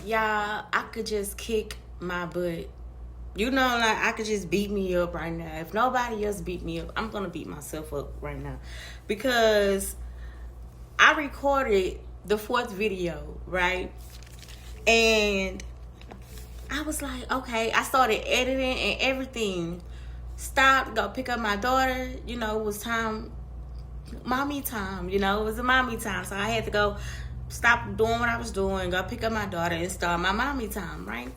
y'all, I could just kick my butt. You know, like, I could just beat me up right now. If nobody else beat me up, I'm going to beat myself up right now. Because I recorded the 4th video, right? And I was like, okay. I started editing and everything. Stopped, go pick up my daughter. You know, it was time, mommy time. You know, it was a mommy time. So I had to go stop doing what I was doing, go pick up my daughter and start my mommy time, right?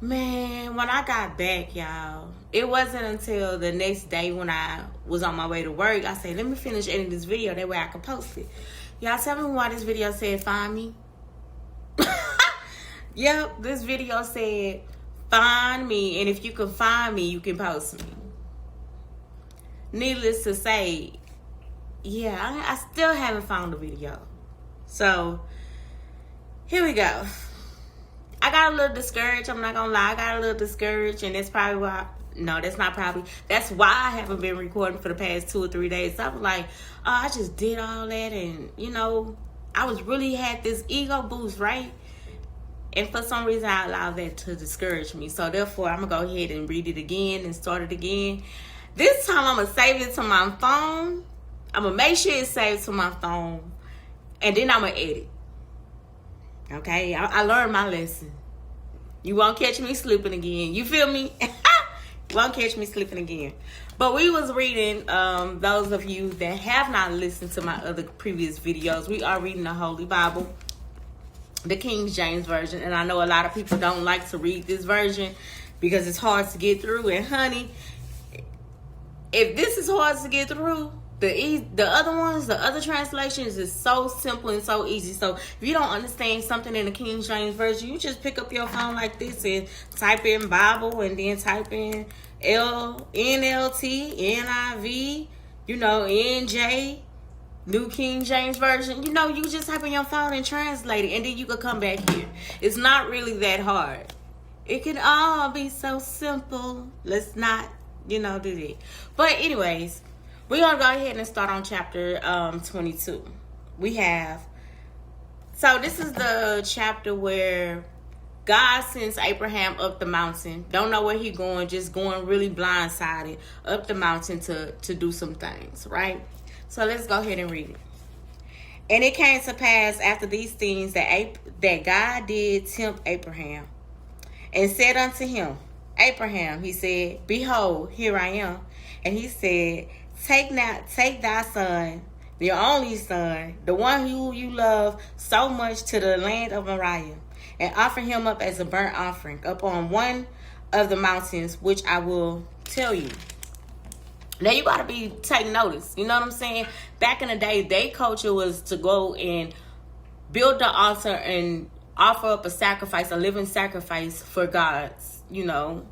Man, when I got back, y'all, it wasn't until the next day when I was on my way to work, I said, let me finish editing this video, that way I can post it. Y'all tell me why this video said, find me. Yep, this video said, find me, and if you can find me, you can post me. Needless to say, yeah, I still haven't found the video. So, here we go. I got a little discouraged. I'm not going to lie. I got a little discouraged. And that's probably why. No, that's not probably. That's why I haven't been recording for the past 2 or 3 days. So I was like, oh, I just did all that. And, you know, I was really had this ego boost, right? And for some reason, I allowed that to discourage me. So therefore, I'm going to go ahead and read it again and start it again. This time, I'm going to save it to my phone. I'm going to make sure it's saved to my phone. And then I'm going to edit. Okay, I learned my lesson. You won't catch me slipping again. You feel me? You won't catch me slipping again. But we was reading, those of you that have not listened to my other previous videos, we are reading the Holy Bible, the King James Version. And I know a lot of people don't like to read this version because it's hard to get through. And honey, if this is hard to get through, the other ones, the other translations is so simple and so easy. So if you don't understand something in the King James Version, you just pick up your phone like this and type in Bible and then type in NLT, NIV, you know, NJ, New King James Version. You know, you just type in your phone and translate it, and then you can come back here. It's not really that hard. It can all be so simple. Let's not, you know, do that. But anyways, we're going to go ahead and start on chapter 22. So this is the chapter where God sends Abraham up the mountain. Don't know where he's going, just going really blindsided up the mountain to do some things, right? So let's go ahead and read it. And it came to pass after these things that God did tempt Abraham and said unto him, Abraham, he said, behold, here I am. And he said, Take thy son, your only son, the one who you love so much, to the land of Moriah, and offer him up as a burnt offering upon one of the mountains, which I will tell you. Now you gotta be taking notice. You know what I'm saying? Back in the day, their culture was to go and build the altar and offer up a sacrifice, a living sacrifice for God's, you know,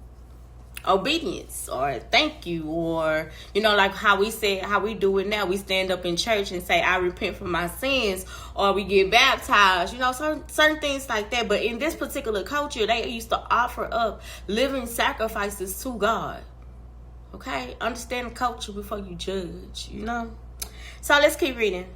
obedience or thank you, or you know, like how we do it now. We stand up in church and say, I repent for my sins, or we get baptized, you know, certain things like that. But in this particular culture, they used to offer up living sacrifices to God. Okay, understand the culture before you judge, you know. So let's keep reading.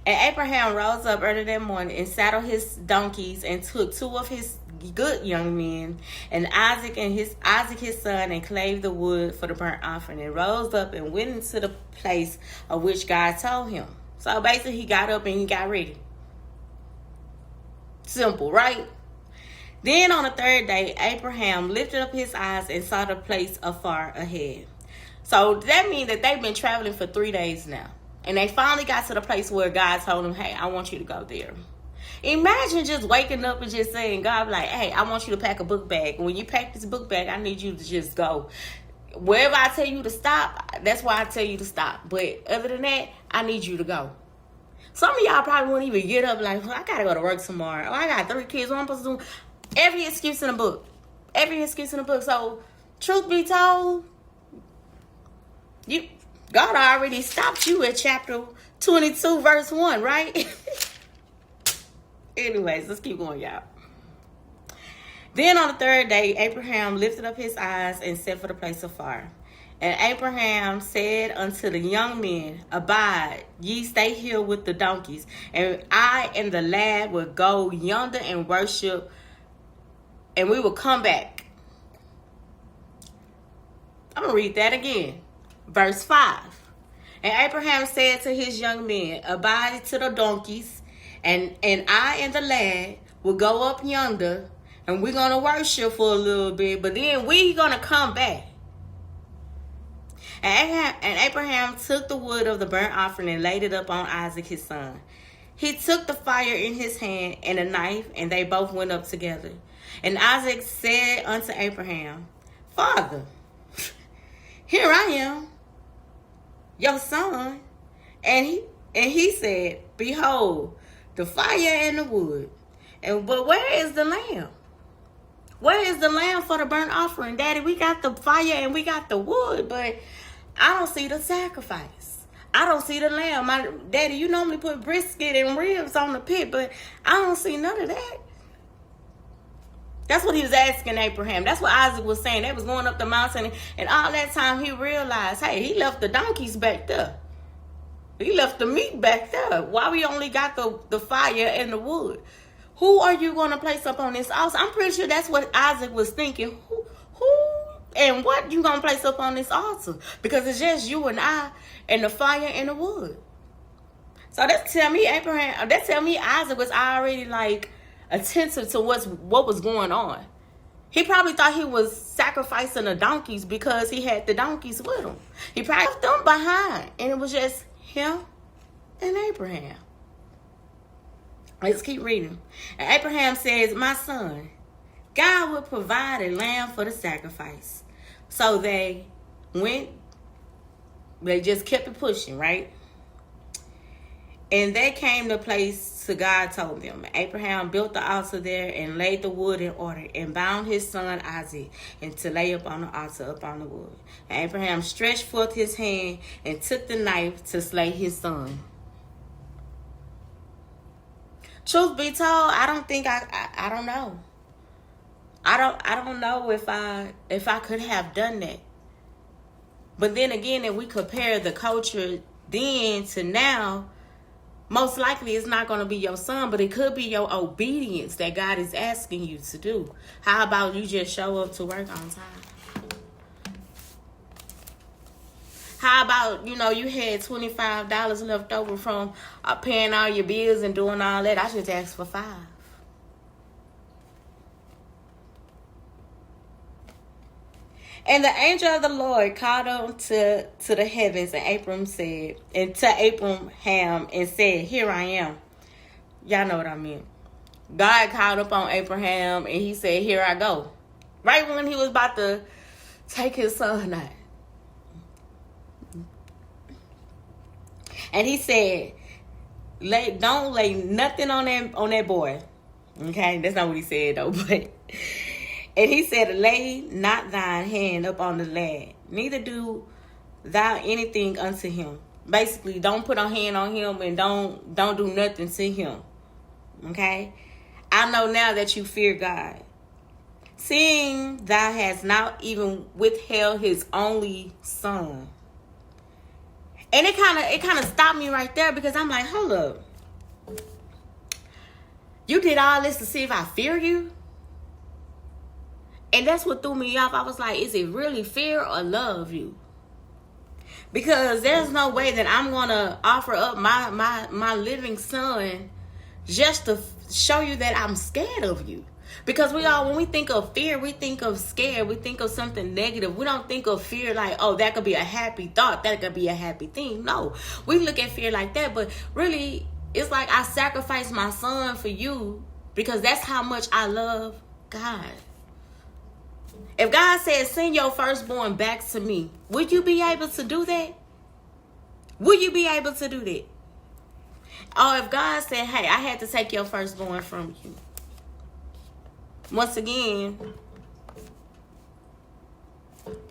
And Abraham rose up early that morning and saddled his donkeys and took 2 of his good young men and Isaac his son, and clave the wood for the burnt offering, and rose up and went into the place of which God told him. So basically he got up and he got ready. Simple, right? Then on the 3rd day, Abraham lifted up his eyes and saw the place afar ahead. So that means that they've been traveling for 3 days now. And they finally got to the place where God told him, hey, I want you to go there. Imagine just waking up and just saying, God, like, hey, I want you to pack a book bag. When you pack this book bag, I need you to just go. Wherever I tell you to stop, that's why I tell you to stop. But other than that, I need you to go. Some of y'all probably won't even get up like, well, I got to go to work tomorrow. Oh, I got 3 kids. What am I supposed to do? Every excuse in the book. Every excuse in the book. So, truth be told, God already stopped you at chapter 22, verse 1, right? Anyways, let's keep going, y'all. Then on the 3rd day, Abraham lifted up his eyes and set for the place afar. And Abraham said unto the young men, abide, ye stay here with the donkeys, and I and the lad will go yonder and worship and we will come back. I'm going to read that again. Verse 5. And Abraham said to his young men, abide to the donkeys, and I and the lad will go up yonder, and we're going to worship for a little bit, but then we're going to come back. And Abraham took the wood of the burnt offering and laid it up on Isaac his son. He took the fire in his hand and a knife, and they both went up together. And Isaac said unto Abraham, Father, here I am, your son. And he said, behold, the fire and the wood. But where is the lamb? Where is the lamb for the burnt offering? Daddy, we got the fire and we got the wood, but I don't see the sacrifice. I don't see the lamb. Daddy, you normally put brisket and ribs on the pit, but I don't see none of that. That's what he was asking Abraham. That's what Isaac was saying. They was going up the mountain, and all that time he realized, hey, he left the donkeys back there. He left the meat back there. Why we only got the fire and the wood? Who are you going to place up on this altar? I'm pretty sure that's what Isaac was thinking. Who and what you going to place up on this altar? Because it's just you and I and the fire and the wood. So that tell me Isaac was already like attentive to what was going on. He probably thought he was sacrificing the donkeys because he had the donkeys with him. He probably left them behind, and it was just him and Abraham. Let's keep reading. And Abraham says, my son, God will provide a lamb for the sacrifice. So they just kept it pushing, right? And they came to a place to God told them. Abraham built the altar there and laid the wood in order and bound his son Isaac and to lay up on the altar upon the wood. And Abraham stretched forth his hand and took the knife to slay his son. Truth be told, I don't think I don't know. I don't know if I could have done that. But then again, if we compare the culture then to now, most likely it's not going to be your son, but it could be your obedience that God is asking you to do. How about you just show up to work on time? How about, you had $25 left over from paying all your bills and doing all that. I just asked for $5. And the angel of the Lord called up to the heavens, and Abraham said, and to Abraham and said, here I am. Y'all know what I mean. God called up on Abraham and he said, here I go. Right when he was about to take his son out. And he said, don't lay nothing on that boy. Okay, that's not what he said though, but and he said, lay not thine hand up on the lad, neither do thou anything unto him. Basically, don't put a hand on him and don't do nothing to him. Okay? I know now that you fear God, seeing thou hast not even withheld his only son. And it kind of stopped me right there, because I'm like, hold up. You did all this to see if I fear you? And that's what threw me off. I was like, is it really fear or love you? Because there's no way that I'm going to offer up my living son just to show you that I'm scared of you. Because when we think of fear, we think of scared. We think of something negative. We don't think of fear like, oh, that could be a happy thought. That could be a happy thing. No, we look at fear like that. But really, it's like I sacrificed my son for you because that's how much I love God. If God said, send your firstborn back to me, would you be able to do that? Would you be able to do that? Or if God said, hey, I had to take your firstborn from you. Once again,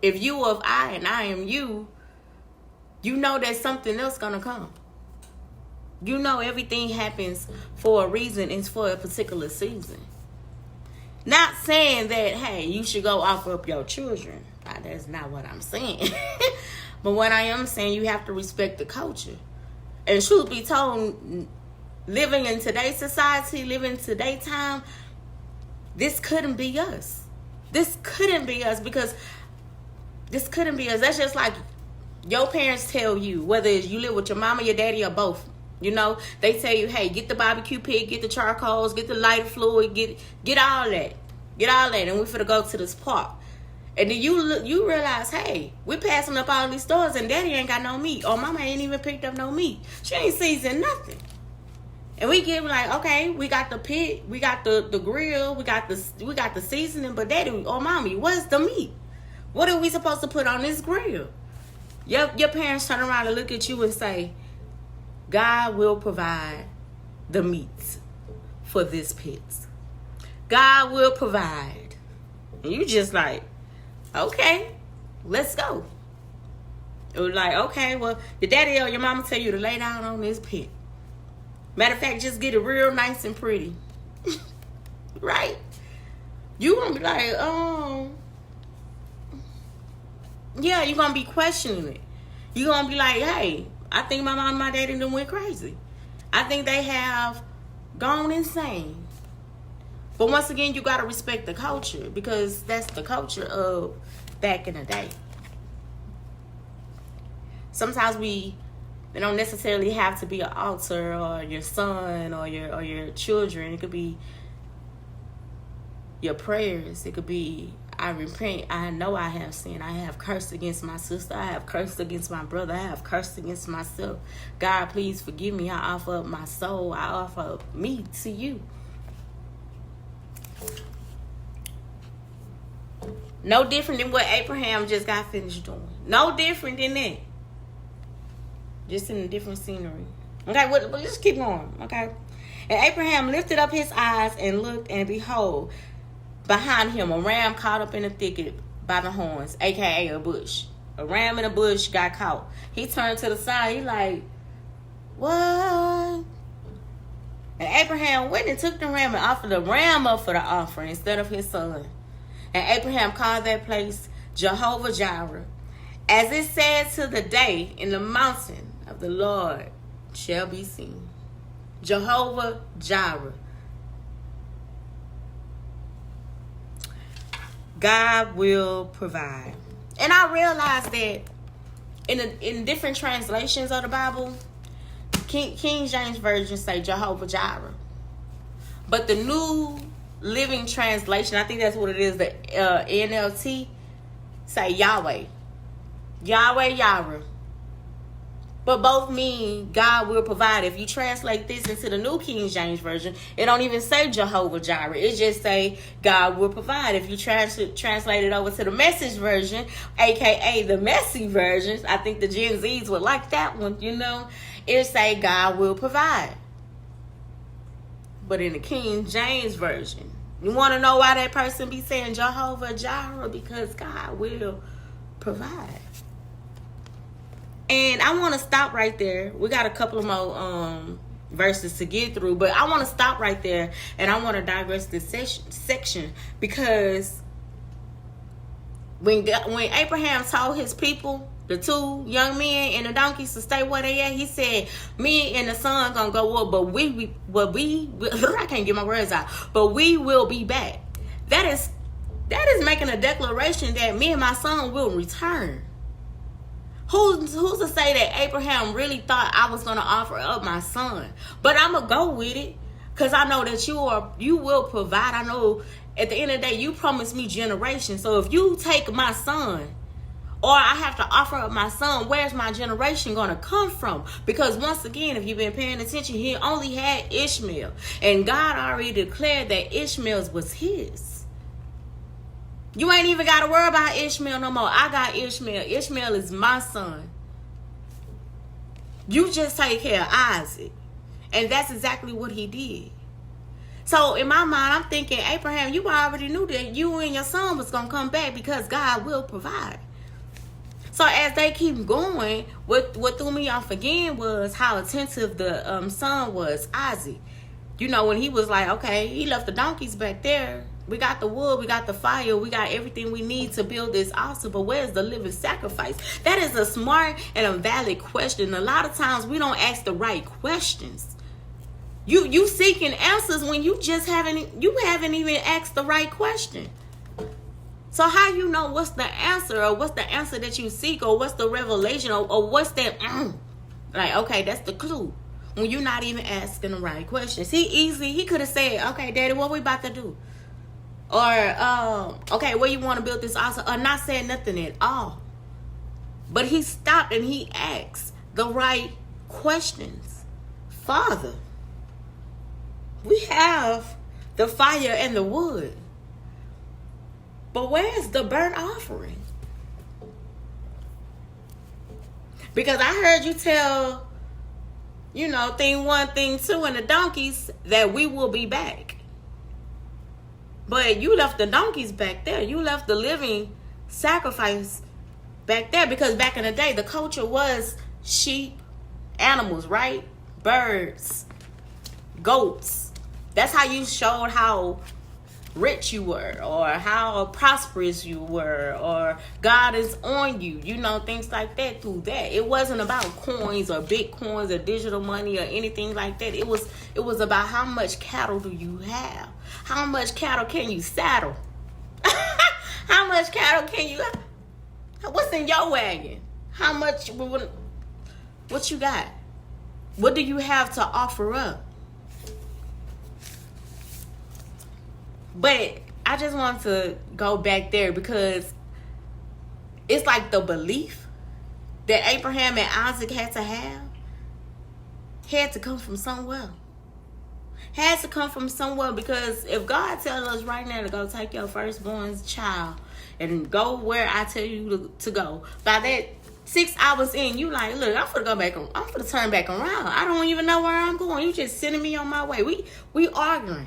if you of I and I am you, you know that something else gonna come. You know everything happens for a reason. It's for a particular season. Not saying that, hey, you should go offer up your children. That's not what I'm saying. But what I am saying, you have to respect the culture. And truth be told, living in today's society, living in today's time, This couldn't be us. This couldn't be us, because this couldn't be us. That's just like your parents tell you, whether you live with your mama, your daddy, or both. You know, they tell you, hey, get the barbecue pit, get the charcoals, get the lighter fluid, get all that. Get all that, and we finna go to this park. And then you realize, hey, we're passing up all these stores and daddy ain't got no meat. Or mama ain't even picked up no meat. She ain't seasoned nothing. And we get like, okay, we got the pit, we got the grill, we got the seasoning, but daddy or mommy, what's the meat? What are we supposed to put on this grill? Your parents turn around and look at you and say, God will provide the meats for this pit. God will provide. And you just like, okay, let's go. It was like, okay, well, your daddy or your mama tell you to lay down on this pit. Matter of fact, just get it real nice and pretty. Right? You gonna be like, yeah, you're gonna be questioning it. You're gonna be like, hey, I think my mom and my daddy done went crazy. I think they have gone insane. But once again, you gotta respect the culture, because that's the culture of back in the day. Sometimes it don't necessarily have to be an altar or your son or your children. It could be your prayers. It could be, I repent. I know I have sinned. I have cursed against my sister. I have cursed against my brother. I have cursed against myself. God, please forgive me. I offer up my soul. I offer up me to you. No different than what Abraham just got finished doing. No different than that. Just in a different scenery. Okay, well, let's keep going. Okay. And Abraham lifted up his eyes and looked, and behold, behind him a ram caught up in a thicket by the horns, aka a bush. A ram in a bush got caught. He turned to the side. He like, what? And Abraham went and took the ram and offered the ram up for the offering instead of his son. And Abraham called that place Jehovah Jireh, as it says to the day, in the mountain of the Lord shall be seen. Jehovah Jireh. God will provide. And I realized that in different translations of the Bible, King James Version say Jehovah Jireh. But the New Living Translation, I think that's what it is, the NLT, say Yahweh. Yahweh Jireh. But both mean God will provide. If you translate this into the New King James Version, it don't even say Jehovah Jireh. It just say God will provide. If you translate it over to the Message Version, aka the Messy Versions, I think the Gen Zs would like that one, you know. It say God will provide. But in the King James Version, you want to know why that person be saying Jehovah Jireh? Because God will provide. And I want to stop right there. We got a couple of more verses to get through, but I want to stop right there, and I want to digress this section, because when Abraham told his people, the two young men and the donkeys, to stay where they at, he said, me and the son gonna go up, but we I can't get my words out, but we will be back. That is making a declaration that me and my son will return. Who's to say that Abraham really thought I was going to offer up my son? But I'm going to go with it, because I know that you will provide. I know at the end of the day, you promised me generations. So if you take my son, or I have to offer up my son, where's my generation going to come from? Because once again, if you've been paying attention, he only had Ishmael. And God already declared that Ishmael was his. You ain't even got to worry about Ishmael no more. I got Ishmael. Ishmael is my son. You just take care of Isaac. And that's exactly what he did. So in my mind, I'm thinking, Abraham, you already knew that you and your son was going to come back, because God will provide. So as they keep going, what threw me off again was how attentive the son was, Isaac. You know, when he was like, okay, he left the donkeys back there. We got the wood, we got the fire, we got everything we need to build this altar, but where's the living sacrifice? That is a smart and a valid question. A lot of times we don't ask the right questions. You seeking answers when you haven't even asked the right question. So how you know what's the answer, or what's the answer that you seek, or what's the revelation, or what's that? Like, okay, that's the clue. When you're not even asking the right questions. He could have said, okay, Daddy, what we about to do? Or, okay, where you want to build this altar? Or not saying nothing at all. But he stopped and he asked the right questions. Father, we have the fire and the wood, but where's the burnt offering? Because I heard you tell, thing 1, thing 2, and the donkeys that we will be back. But you left the donkeys back there. You left the living sacrifice back there, because back in the day, the culture was sheep, animals, right? Birds, goats. That's how you showed how rich you were, or how prosperous you were, or God is on you, things like that through that. It wasn't about coins or bitcoins or digital money or anything like that. It was about how much cattle do you have? How much cattle can you saddle? How much cattle can you, what's in your wagon? How much, what you got? What do you have to offer up? But I just want to go back there, because it's like the belief that Abraham and Isaac had to come from somewhere. Had to come from somewhere, because if God tells us right now to go take your firstborn's child and go where I tell you to go, by that 6 hours in, you like, look, I'm gonna turn back around. I don't even know where I'm going. You just sending me on my way. We arguing.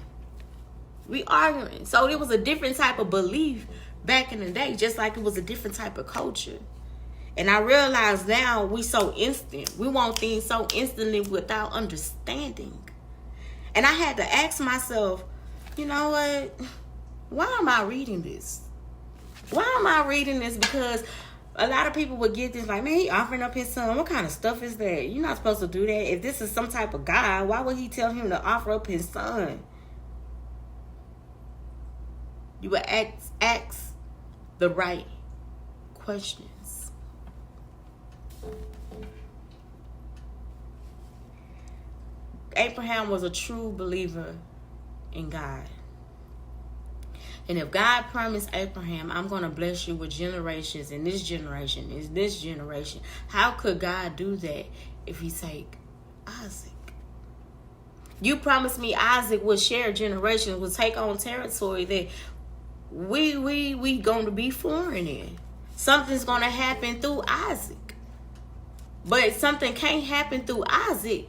So it was a different type of belief back in the day, just like it was a different type of culture. And I realize now we so instant. We want things so instantly without understanding. And I had to ask myself, you know what? Why am I reading this? Because a lot of people would get this like, man, he offering up his son. What kind of stuff is that? You're not supposed to do that. If this is some type of God, why would he tell him to offer up his son? You would ask the right questions. Abraham was a true believer in God. And if God promised Abraham, I'm going to bless you with generations in this generation, how could God do that if he take Isaac? You promised me Isaac would share generations, would take on territory that we going to be foreign in. Something's going to happen through Isaac. But something can't happen through Isaac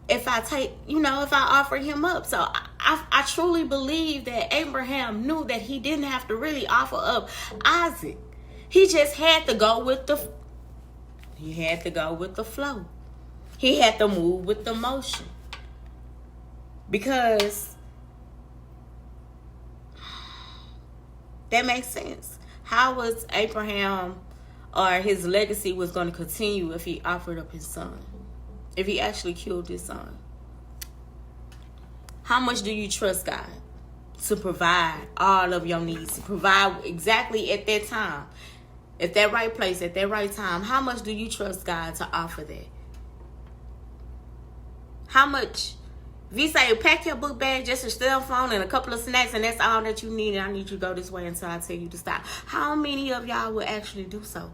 if I offer him up. So I truly believe that Abraham knew that he didn't have to really offer up Isaac. He just had to go with the flow. He had to move with the motion. Because that makes sense. How was Abraham, or his legacy was going to continue if he offered up his son? If he actually killed his son? How much do you trust God to provide all of your needs, to provide exactly at that time, at that right place, at that right time? How much do you trust God to offer that? How much? If you say, pack your book bag, just a cell phone and a couple of snacks, and that's all that you need, and I need you to go this way until I tell you to stop. How many of y'all would actually do so?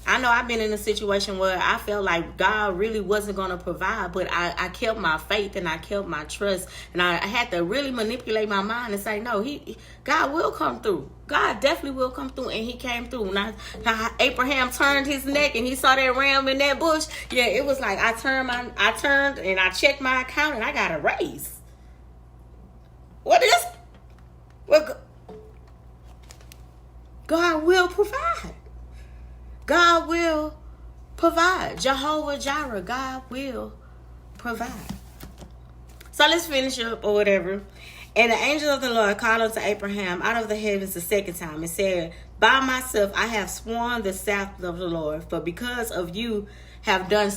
I know I've been in a situation where I felt like God really wasn't going to provide, but I kept my faith and I kept my trust, and I had to really manipulate my mind and say, no, God will come through. God definitely will come through, and he came through. Now Abraham turned his neck and he saw that ram in that bush. Yeah, it was like I turned and I checked my account and I got a raise. What is? Well, God will provide. God will provide. Jehovah Jireh, God will provide. So let's finish up or whatever. And the angel of the Lord called unto Abraham out of the heavens the second time and said, by myself I have sworn the Sabbath of the Lord, for because of you have done